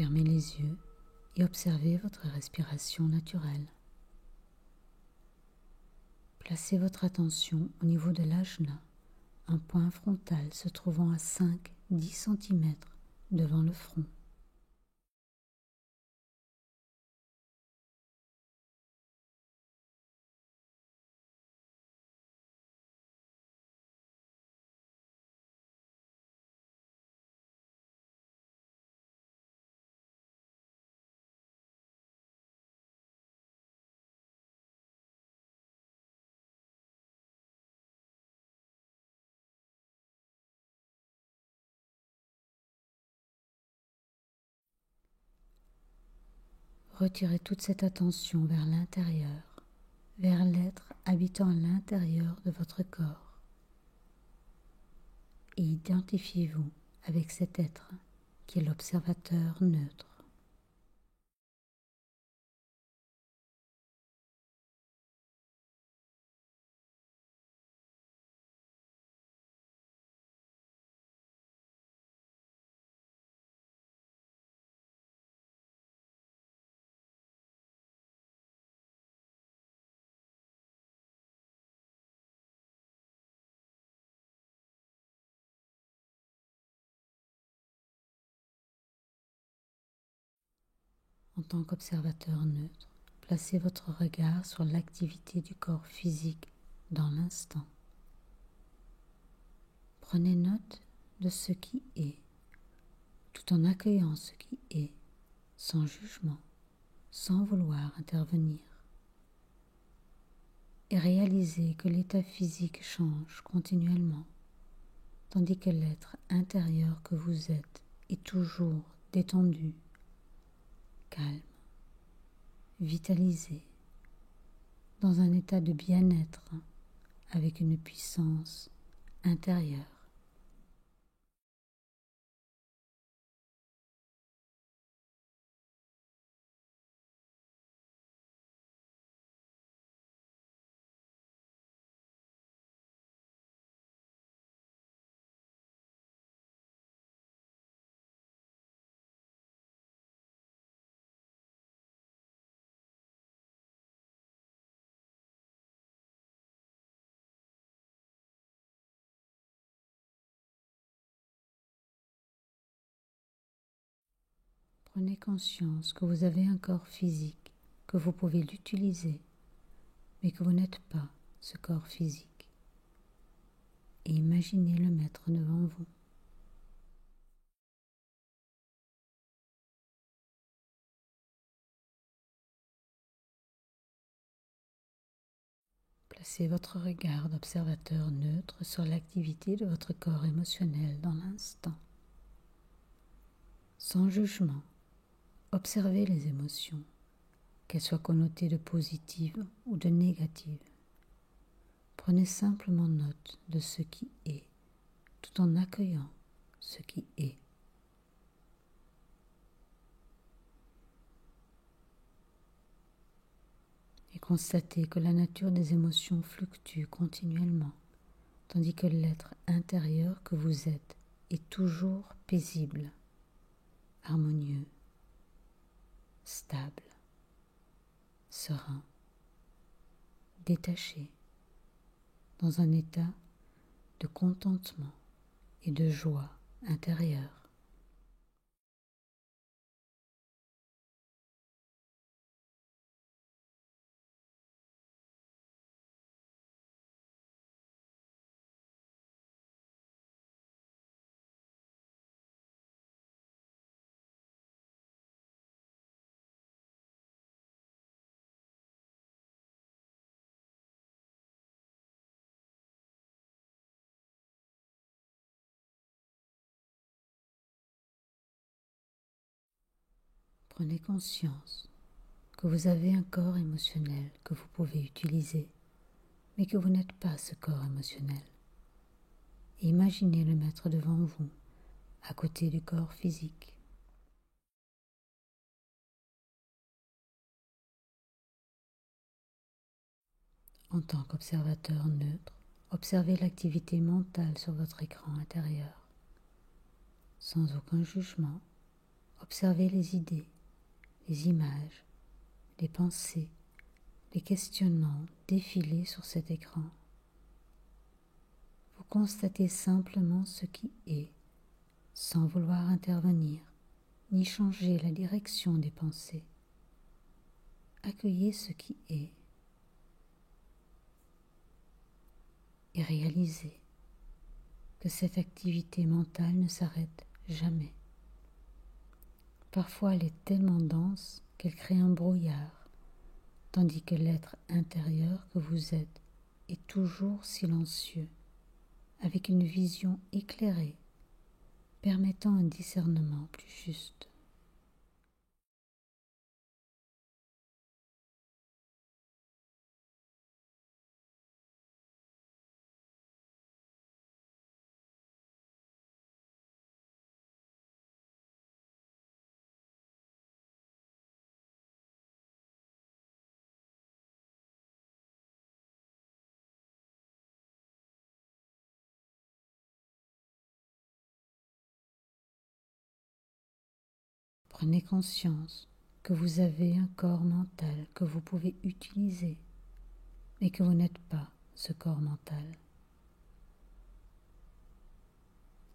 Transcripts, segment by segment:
Fermez les yeux et observez votre respiration naturelle. Placez votre attention au niveau de l'ajna, un point frontal se trouvant à 5-10 cm devant le front. Retirez toute cette attention vers l'intérieur, vers l'être habitant à l'intérieur de votre corps. Et identifiez-vous avec cet être qui est l'observateur neutre. En tant qu'observateur neutre, placez votre regard sur l'activité du corps physique dans l'instant. Prenez note de ce qui est, tout en accueillant ce qui est, sans jugement, sans vouloir intervenir. Et réalisez que l'état physique change continuellement, tandis que l'être intérieur que vous êtes est toujours détendu, calme, vitalisé, dans un état de bien-être avec une puissance intérieure. Prenez conscience que vous avez un corps physique, que vous pouvez l'utiliser, mais que vous n'êtes pas ce corps physique. Et imaginez le mettre devant vous. Placez votre regard d'observateur neutre sur l'activité de votre corps émotionnel dans l'instant. Sans jugement, observez les émotions, qu'elles soient connotées de positives ou de négatives. Prenez simplement note de ce qui est, tout en accueillant ce qui est. Et constatez que la nature des émotions fluctue continuellement, tandis que l'être intérieur que vous êtes est toujours paisible, harmonieux, stable, serein, détaché, dans un état de contentement et de joie intérieure. Prenez conscience que vous avez un corps émotionnel que vous pouvez utiliser, mais que vous n'êtes pas ce corps émotionnel. Et imaginez le mettre devant vous, à côté du corps physique. En tant qu'observateur neutre, observez l'activité mentale sur votre écran intérieur. Sans aucun jugement, Observez les idées, les images, les pensées, les questionnements défiler sur cet écran. Vous constatez simplement ce qui est, sans vouloir intervenir, ni changer la direction des pensées. Accueillez ce qui est et réalisez que cette activité mentale ne s'arrête jamais. Parfois elle est tellement dense qu'elle crée un brouillard, tandis que l'être intérieur que vous êtes est toujours silencieux, avec une vision éclairée, permettant un discernement plus juste. Prenez conscience que vous avez un corps mental que vous pouvez utiliser, mais que vous n'êtes pas ce corps mental.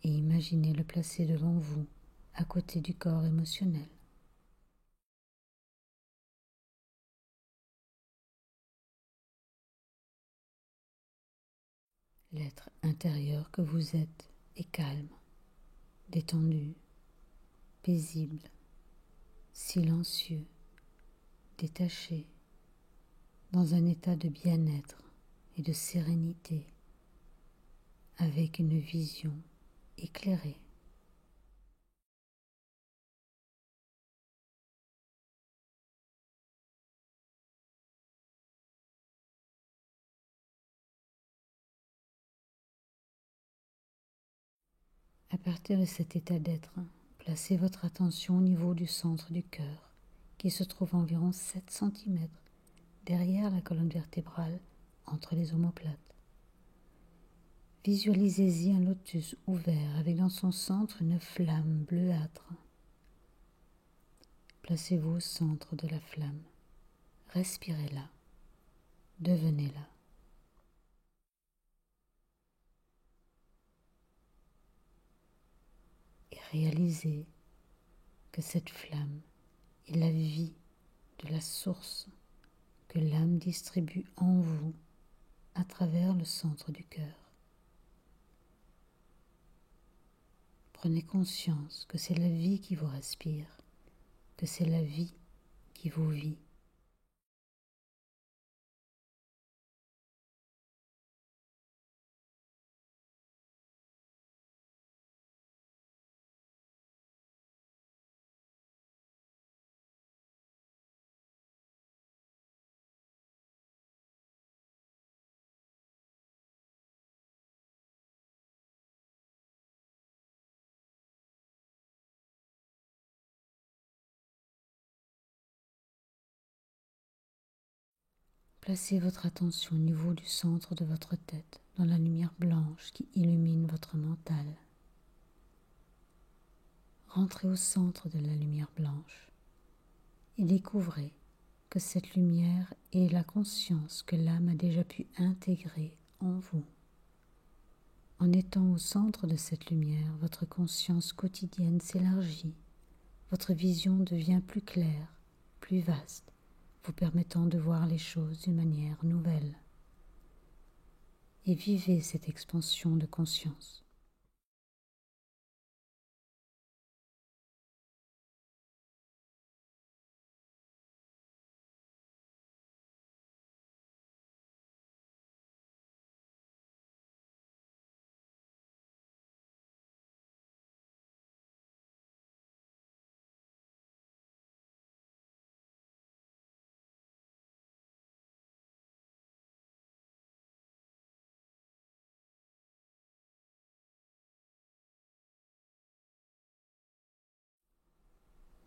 Et imaginez le placer devant vous, à côté du corps émotionnel. L'être intérieur que vous êtes est calme, détendu, paisible, silencieux, détaché, dans un état de bien-être et de sérénité, avec une vision éclairée. À partir de cet état d'être, placez votre attention au niveau du centre du cœur, qui se trouve à environ 7 cm derrière la colonne vertébrale, entre les omoplates. Visualisez-y un lotus ouvert avec dans son centre une flamme bleuâtre. Placez-vous au centre de la flamme. Respirez-la. Devenez-la. Et réalisez que cette flamme est la vie de la source que l'âme distribue en vous à travers le centre du cœur. Prenez conscience que c'est la vie qui vous respire, que c'est la vie qui vous vit. Placez votre attention au niveau du centre de votre tête, dans la lumière blanche qui illumine votre mental. Rentrez au centre de la lumière blanche et découvrez que cette lumière est la conscience que l'âme a déjà pu intégrer en vous. En étant au centre de cette lumière, votre conscience quotidienne s'élargit, votre vision devient plus claire, plus vaste, vous permettant de voir les choses d'une manière nouvelle. Et vivez cette expansion de conscience.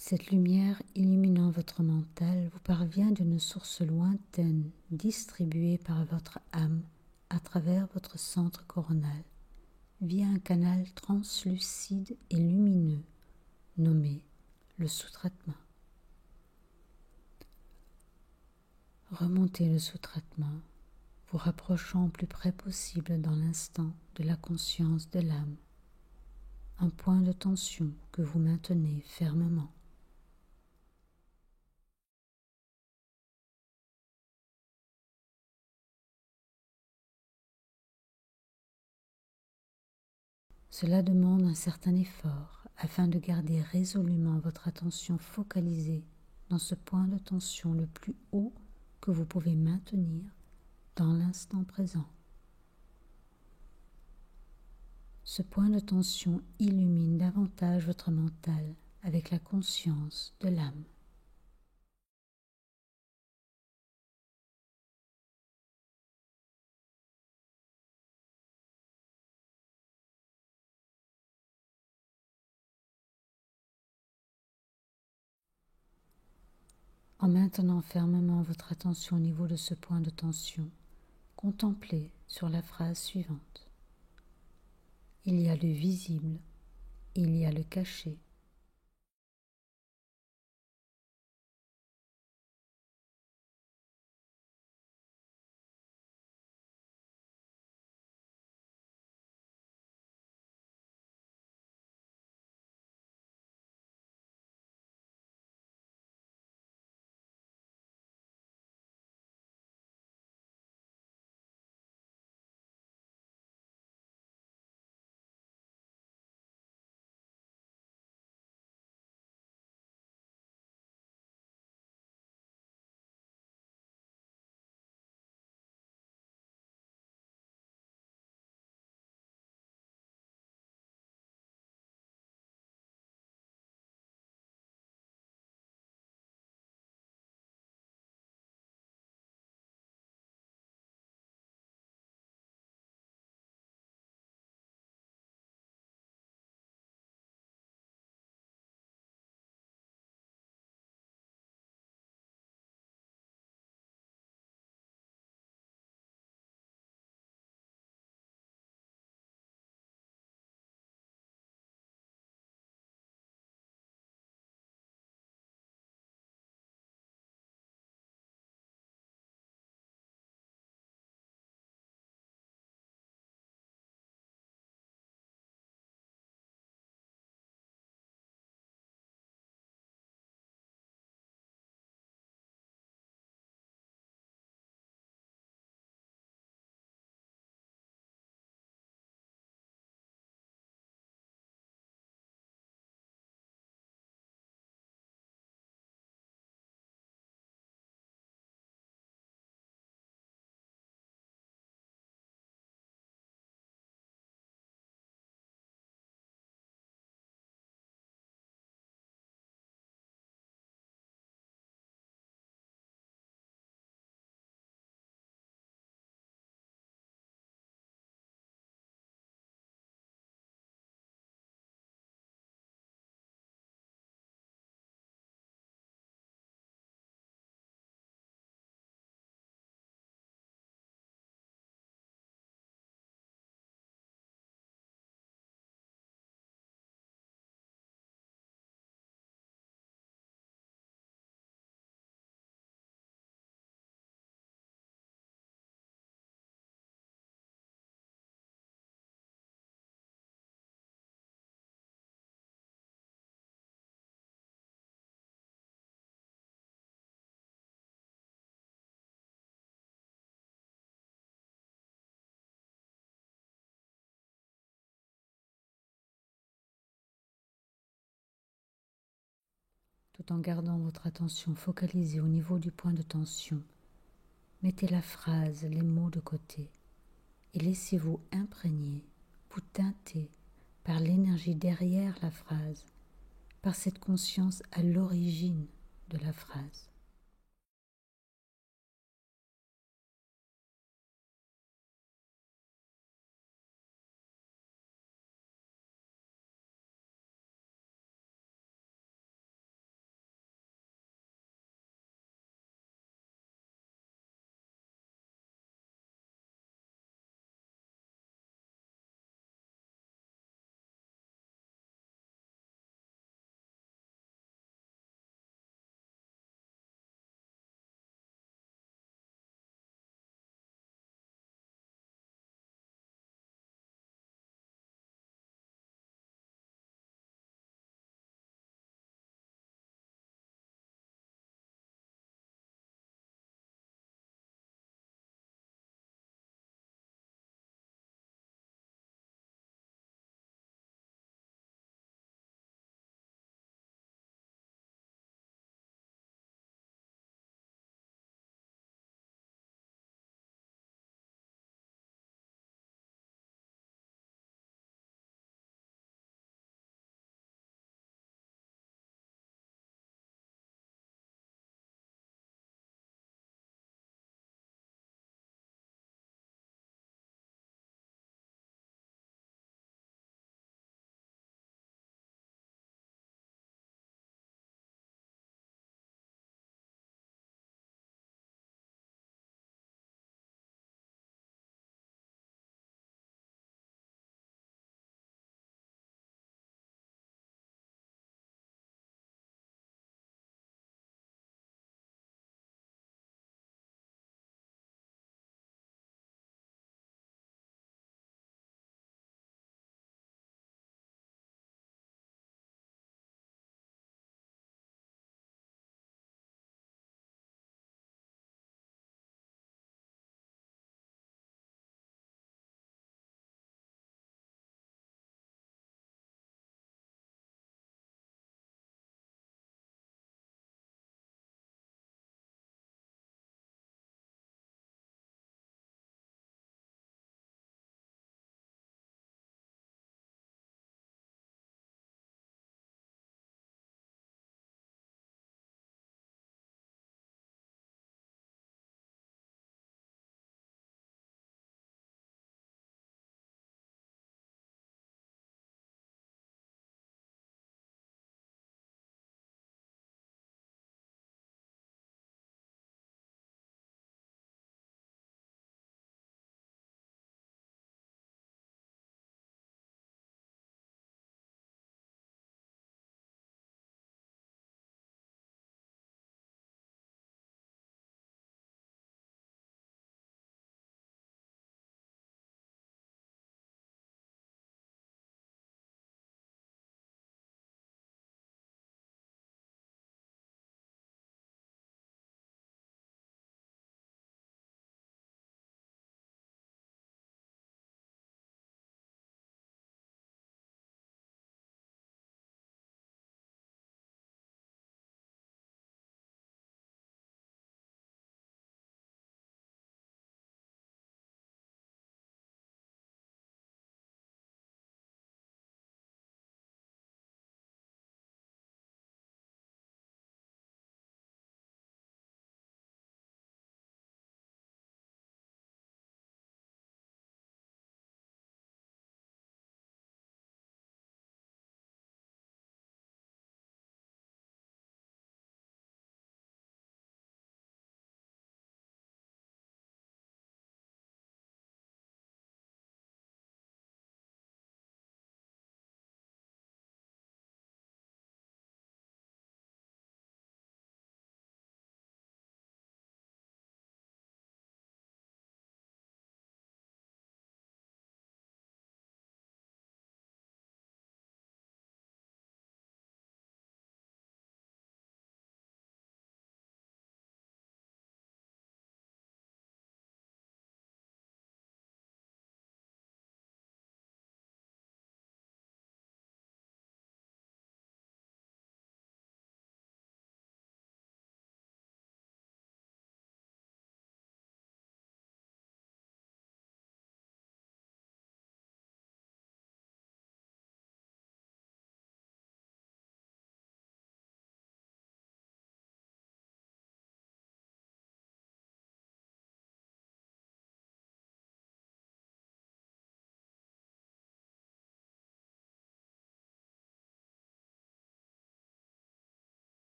Cette lumière illuminant votre mental vous parvient d'une source lointaine, distribuée par votre âme à travers votre centre coronal, via un canal translucide et lumineux, nommé le sous-traitement. Remontez le sous-traitement, vous rapprochant au plus près possible dans l'instant de la conscience de l'âme, un point de tension que vous maintenez fermement. Cela demande un certain effort afin de garder résolument votre attention focalisée dans ce point de tension le plus haut que vous pouvez maintenir dans l'instant présent. Ce point de tension illumine davantage votre mental avec la conscience de l'âme. En maintenant fermement votre attention au niveau de ce point de tension, contemplez sur la phrase suivante. Il y a le visible, il y a le caché. Tout en gardant votre attention focalisée au niveau du point de tension, mettez la phrase, les mots de côté et laissez-vous imprégner, vous teinter par l'énergie derrière la phrase, par cette conscience à l'origine de la phrase.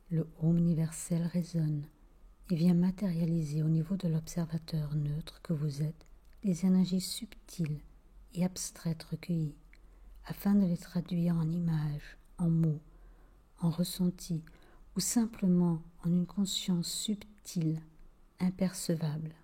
Le Om universel résonne et vient matérialiser au niveau de l'observateur neutre que vous êtes les énergies subtiles et abstraites recueillies, afin de les traduire en images, en mots, en ressentis ou simplement en une conscience subtile, impercevable.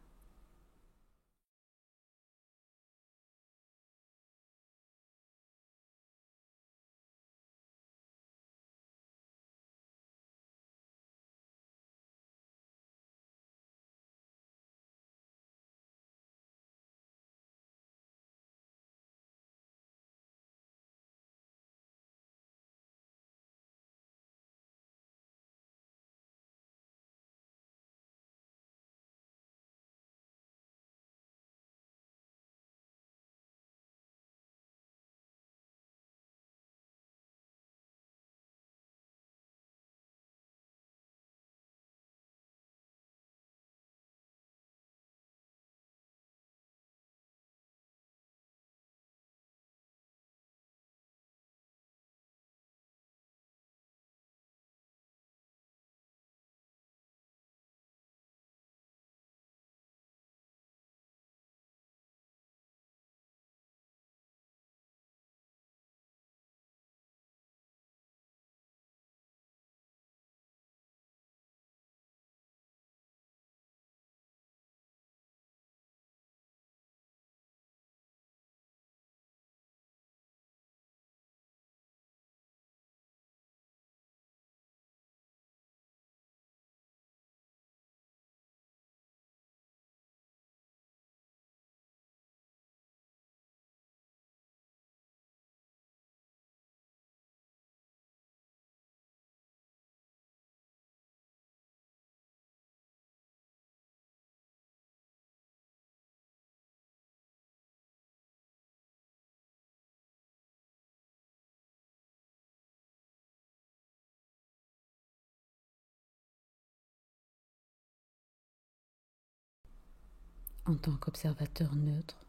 En tant qu'observateur neutre,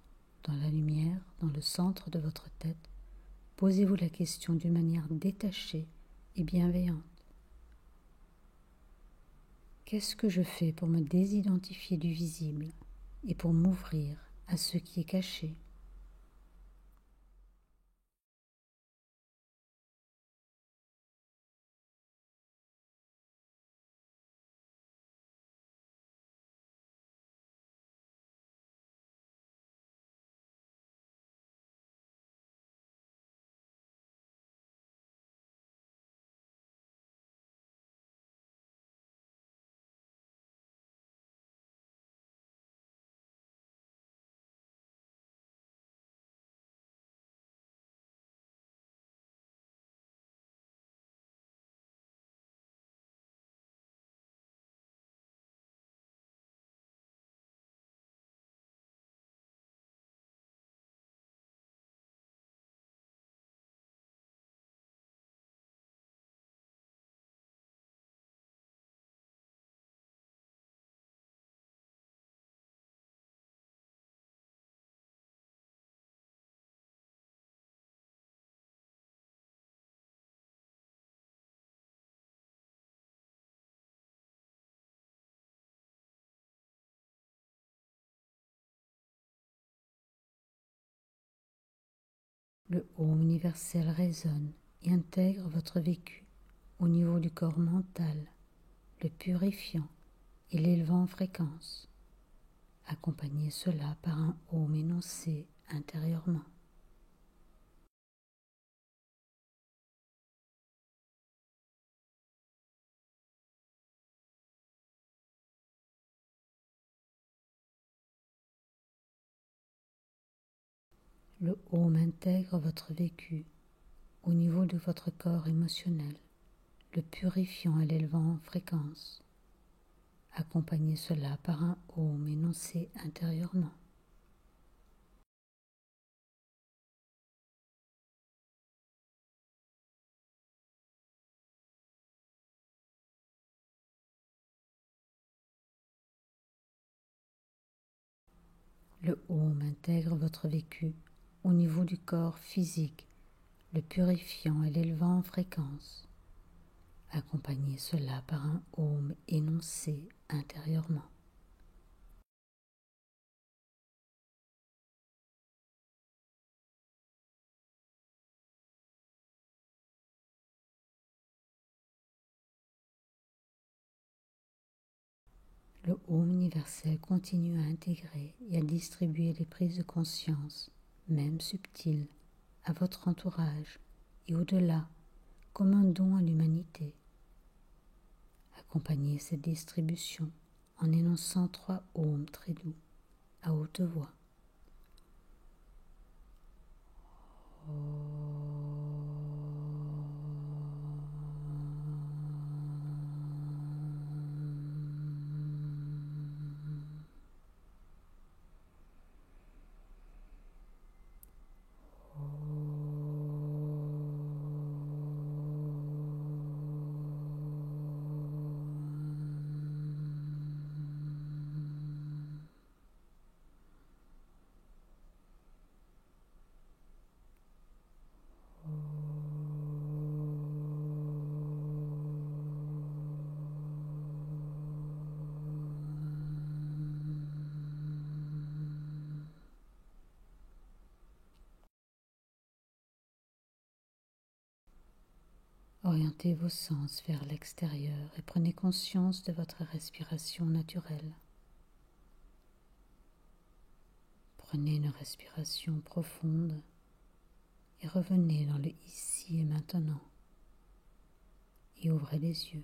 dans la lumière, dans le centre de votre tête, posez-vous la question d'une manière détachée et bienveillante. Qu'est-ce que je fais pour me désidentifier du visible et pour m'ouvrir à ce qui est caché ? Le Om universel résonne et intègre votre vécu au niveau du corps mental, le purifiant et l'élevant en fréquence. Accompagnez cela par un Om énoncé intérieurement. Le Om intègre votre vécu au niveau de votre corps émotionnel, le purifiant et l'élevant en fréquence. Accompagnez cela par un Om énoncé intérieurement. Le Om intègre votre vécu au niveau du corps physique, le purifiant et l'élevant en fréquence. Accompagnez cela par un Om énoncé intérieurement. Le Om universel continue à intégrer et à distribuer les prises de conscience, même subtiles, à votre entourage et au-delà, comme un don à l'humanité. Accompagnez cette distribution en énonçant 3 Om très doux, à haute voix. Orientez vos sens vers l'extérieur et prenez conscience de votre respiration naturelle. Prenez une respiration profonde et revenez dans le ici et maintenant et ouvrez les yeux.